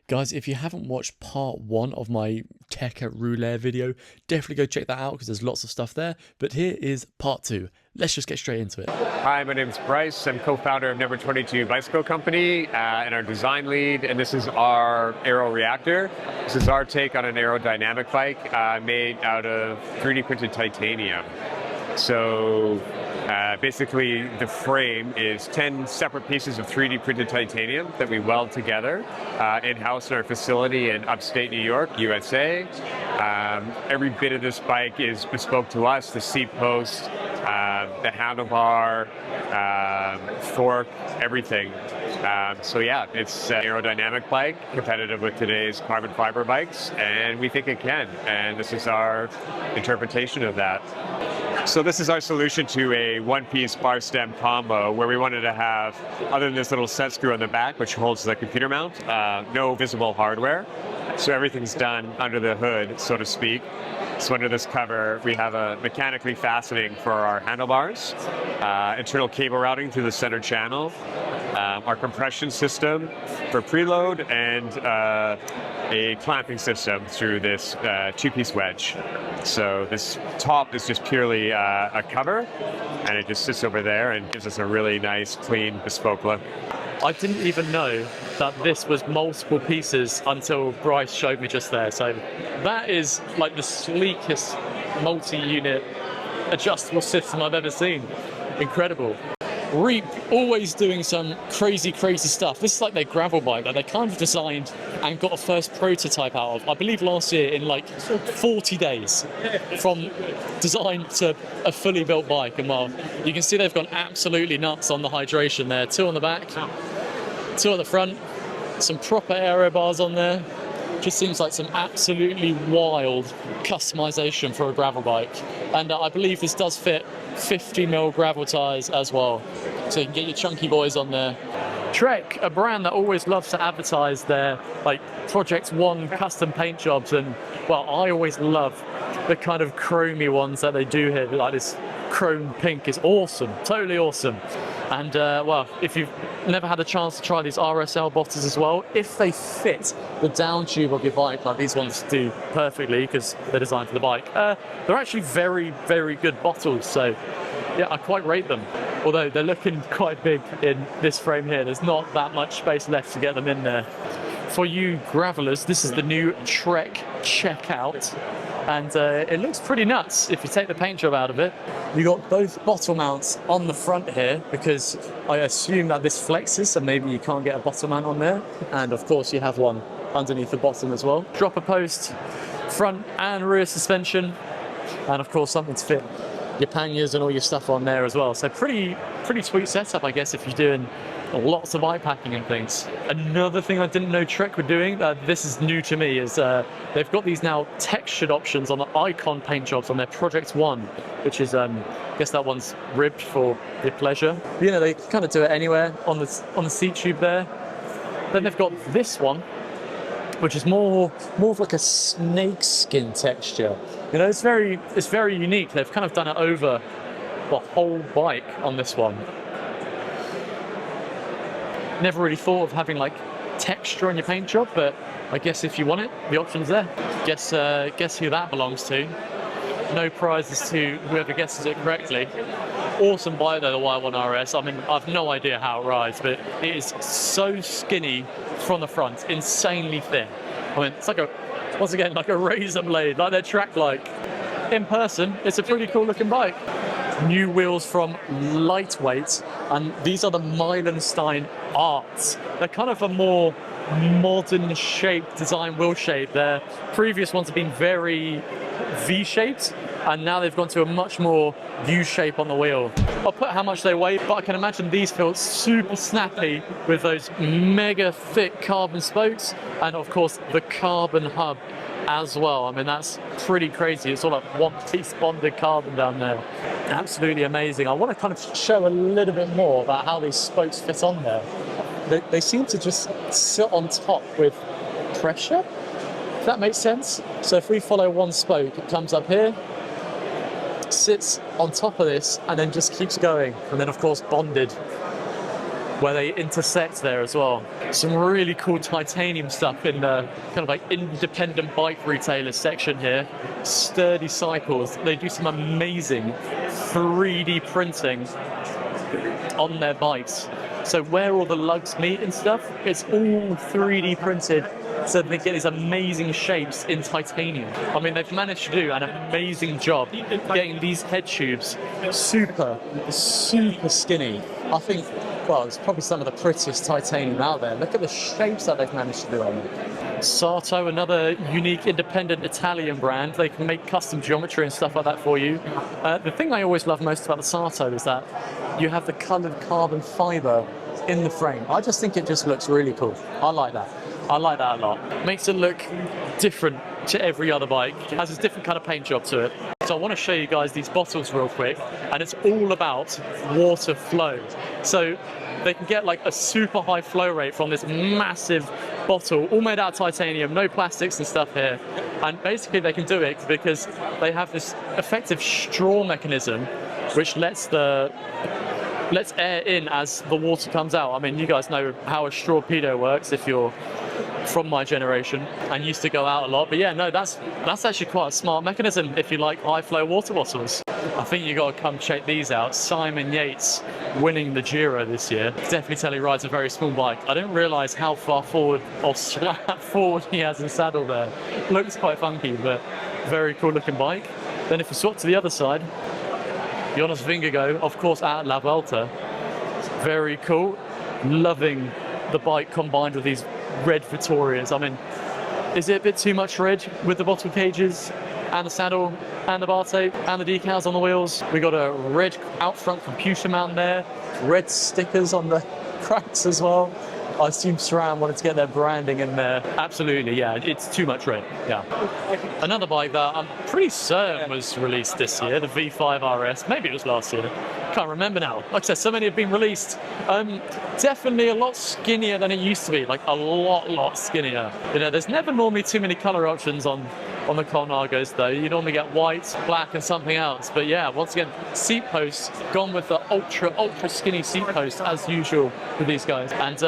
Guys, if you haven't watched part 1 of my tech at Rouleur video, definitely go check that out because there's lots of stuff there. But here is part 2. Let's just get straight into it. Hi, my name is Bryce. I'm co-founder of Number 22 Bicycle Company and our design lead. And this is our Aerow reactor. This is our take on an aerodynamic bike made out of 3D printed titanium. So basically the frame is 10 separate pieces of 3D printed titanium that we weld together in-house in our facility in upstate New York, USA. Every bit of this bike is bespoke to us, the seat post, the handlebar, fork, everything. So yeah, it's an aerodynamic bike, competitive with today's carbon fiber bikes, and we think it can. And this is our interpretation of that. So this is our solution to a one-piece bar stem combo where we wanted to have, other than this little set screw on the back, which holds the computer mount, no visible hardware. So everything's done under the hood, so to speak. So under this cover, we have a mechanically fastening for our handlebars, internal cable routing through the center channel, our compression system for preload, and a clamping system through this two-piece wedge. So this top is just purely a cover, and it just sits over there and gives us a really nice, clean, bespoke look. I didn't even know that this was multiple pieces until Bryce showed me just there. So that is like the sleekest multi-unit adjustable system I've ever seen. Incredible. Reap always doing some crazy stuff. This is like their gravel bike that they kind of designed and got a first prototype out of, I believe last year, in like 40 days from design to a fully built bike. And well, you can see they've gone absolutely nuts on the hydration there. 2 on the back, 2 at the front, some proper aero bars on there. Just seems like some absolutely wild customization for a gravel bike. And I believe this does fit 50mm gravel tyres as well. So you can get your chunky boys on there. Trek, a brand that always loves to advertise their like Project One custom paint jobs, and well, I always love the kind of chromey ones that they do here. Like this chrome pink is awesome, totally awesome. And well, if you've never had a chance to try these RSL bottles as well, if they fit the down tube of your bike like these ones do perfectly because they're designed for the bike, they're actually very good bottles. So yeah, I quite rate them. Although they're looking quite big in this frame here, there's not that much space left to get them in there. For you gravelers, this is the new Trek Checkout. And it looks pretty nuts if you take the paint job out of it. You got both bottle mounts on the front here because I assume that this flexes, so maybe you can't get a bottle mount on there. And of course you have one underneath the bottom as well. Dropper post, front and rear suspension, and of course something to fit your panniers and all your stuff on there as well. So pretty sweet setup, I guess, if you're doing lots of bike packing and things. Another thing I didn't know Trek were doing, this is new to me, is they've got these now textured options on the Icon paint jobs on their Project One, which is, I guess that one's ribbed for your pleasure. You know, they kind of do it anywhere on the seat tube there. Then they've got this one, which is more of like a snake skin texture. You know, it's very unique. They've kind of done it over the whole bike on this one. Never really thought of having like texture on your paint job, but I guess if you want it, the option's there. Guess who that belongs to. No prizes to whoever guesses it correctly. Awesome bike though, the Y1 RS. I mean, I've no idea how it rides, but it is so skinny from the front, insanely thin. I mean, it's like once again, like a razor blade, like their track bike. In person, it's a pretty cool looking bike. New wheels from Lightweight, and these are the Meilenstein Arts. They're kind of a more modern shaped design wheel shape. Their previous ones have been very V-shaped, and now they've gone to a much more U shape on the wheel. I'll put how much they weigh, but I can imagine these feel super snappy with those mega thick carbon spokes, and of course the carbon hub as well. I mean, that's pretty crazy. It's all like one-piece bonded carbon down there. Absolutely amazing. I want to kind of show a little bit more about how these spokes fit on there. They seem to just sit on top with pressure, if that makes sense. So if we follow one spoke, it comes up here, sits on top of this, and then just keeps going. And then of course bonded where they intersect there as well. Some really cool titanium stuff in the kind of like independent bike retailer section here. Sturdy Cycles, they do some amazing 3D printing on their bikes. So where all the lugs meet and stuff, it's all 3D printed so they get these amazing shapes in titanium. I mean, they've managed to do an amazing job getting these head tubes super skinny. I think, well, it's probably some of the prettiest titanium out there. Look at the shapes that they've managed to do on it. Sarto, another unique independent Italian brand. They can make custom geometry and stuff like that for you. The thing I always love most about the Sarto is that you have the coloured carbon fibre in the frame. I just think it just looks really cool. I like that. I like that a lot. Makes it look different to every other bike. It has a different kind of paint job to it. So I want to show you guys these bottles real quick, and it's all about water flow. So they can get like a super high flow rate from this massive bottle, all made out of titanium, no plastics and stuff here. And basically they can do it because they have this effective straw mechanism which lets air in as the water comes out. I mean, you guys know how a straw pedo works if you're from my generation and used to go out a lot. But yeah, no, that's actually quite a smart mechanism if you like high flow water bottles. I think you got to come check these out. Simon Yates winning the Giro this year. Definitely tell he rides a very small bike. I didn't realise how far forward or slap forward he has in saddle there. Looks quite funky, but very cool looking bike. Then if you swap to the other side, Jonas Vingegaard, of course, at La Vuelta. Very cool. Loving the bike combined with these red Vittorias. I mean, is it a bit too much red with the bottle cages and the saddle and the bar tape and the decals on the wheels? We got a red out front computer mount there, red stickers on the cracks as well. I assume SRAM wanted to get their branding in there. Absolutely, yeah, it's too much red, yeah. Another bike that I'm pretty certain was released this year, the V4 RS, maybe it was last year. Can't remember now. Like I said, so many have been released. Definitely a lot skinnier than it used to be, like a lot skinnier. You know, there's never normally too many color options on the Colnagos though. You normally get white, black and something else. But yeah, once again, seat posts, gone with the ultra skinny seat post as usual with these guys. And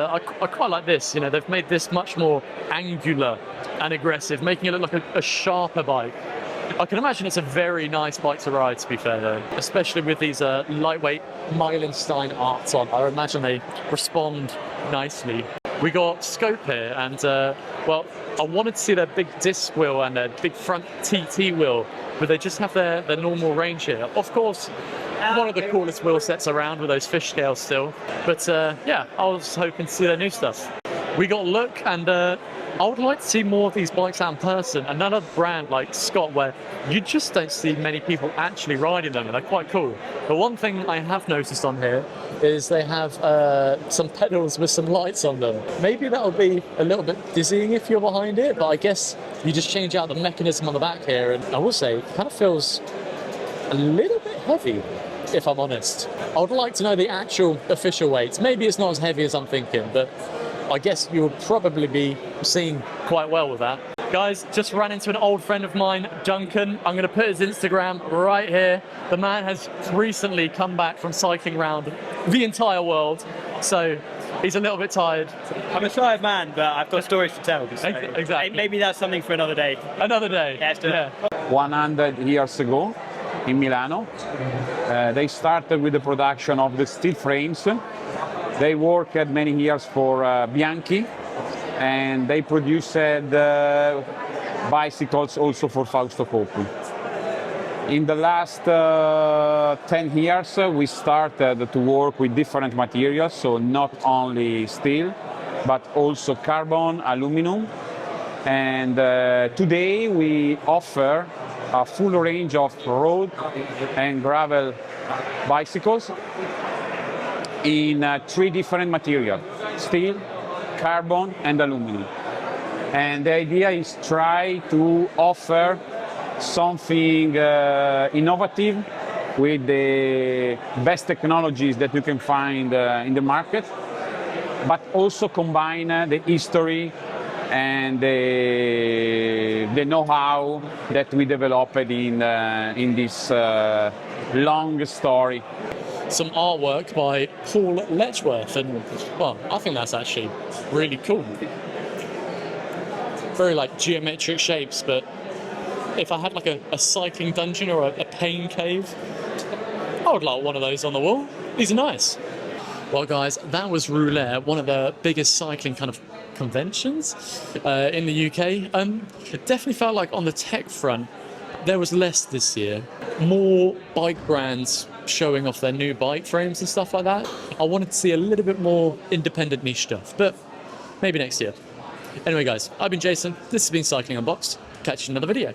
I quite like this, you know, they've made this much more angular and aggressive, making it look like a sharper bike. I can imagine it's a very nice bike to ride, to be fair though, especially with these lightweight Meilenstein arts on. I imagine they respond nicely. We got scope here, and well, I wanted to see their big disc wheel and their big front TT wheel, but they just have their normal range here. Of course, one of the coolest wheel sets around with those fish scales still, but yeah, I was hoping to see their new stuff. We got Look, and I would like to see more of these bikes out in person. Another brand like Scott, where you just don't see many people actually riding them, and they're quite cool. But one thing I have noticed on here is they have some pedals with some lights on them. Maybe that'll be a little bit dizzying if you're behind it, but I guess you just change out the mechanism on the back here, and I will say, it kind of feels a little bit heavy, if I'm honest. I would like to know the actual official weights. Maybe it's not as heavy as I'm thinking, but I guess you would probably be seen quite well with that. Guys, just ran into an old friend of mine, Duncan. I'm going to put his Instagram right here. The man has recently come back from cycling around the entire world, so he's a little bit tired. I'm a tired man, but I've got stories to tell. So exactly. Maybe that's something for another day. Another day. Yeah, let's do it. 100 years ago in Milano, they started with the production of the steel frames. They worked many years for Bianchi, and they produced bicycles also for Fausto Coppi. In the last 10 years, we started to work with different materials, so not only steel, but also carbon, aluminum. And today we offer a full range of road and gravel bicycles in 3 different materials: steel, carbon and aluminum. And the idea is try to offer something innovative with the best technologies that you can find in the market, but also combine the history and the know-how that we developed in this long story. some artwork by Paul Letchworth, and well, I think that's actually really cool. Very like geometric shapes, but if I had like a cycling dungeon or a pain cave, I would like one of those on the wall. These are nice. Well guys, that was Rouleur, one of the biggest cycling kind of conventions in the UK. It definitely felt like on the tech front, there was less this year. More bike brands showing off their new bike frames and stuff like that. I wanted to see a little bit more independent niche stuff, but maybe next year. Anyway guys, I've been Jason, this has been Cycling Unboxed. Catch you in another video.